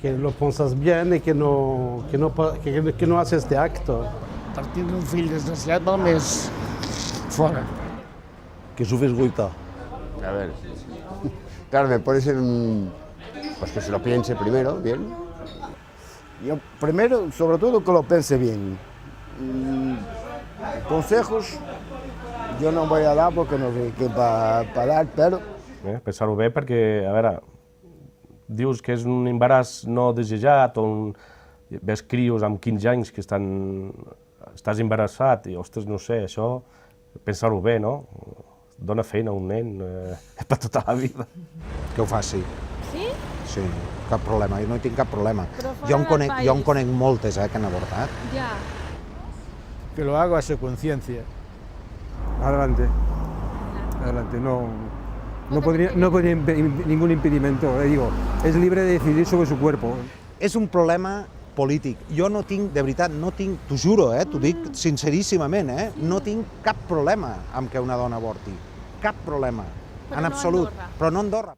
que lo piensas bien y que no haces este acto. Partir d'un fill desgraciat val més fora. Que sufres guita. A ver, claro, me pones en un... Pues que se lo piense primero, bien. Yo primero, sobre todo, que lo pense bien. Consejos yo no voy a dar porque no sé què per dar, però... Pensar-ho bé perquè, a veure, dius que és un embaràs no desitjat, on ves crios amb 15 anys que estàs embarassat i, ostres, no sé, això, pensar-ho bé, no? Dona feina a un nen per tota la vida. Que ho faci. Sí? Sí, cap problema, jo no hi tinc cap problema. Però Jo en fora del país. conec moltes que han avortat. Ya. Que lo haga a su conciencia. Adelante. Adelante. No podría ningún impedimento. Digo, es libre de decidir sobre su cuerpo. És un problema polític. Jo no tinc, de veritat, t'ho juro, t'ho dic sinceríssimament, no tinc cap problema amb que una dona avorti. Cap problema, Però en no a absolut. Andorra. Però no a Andorra.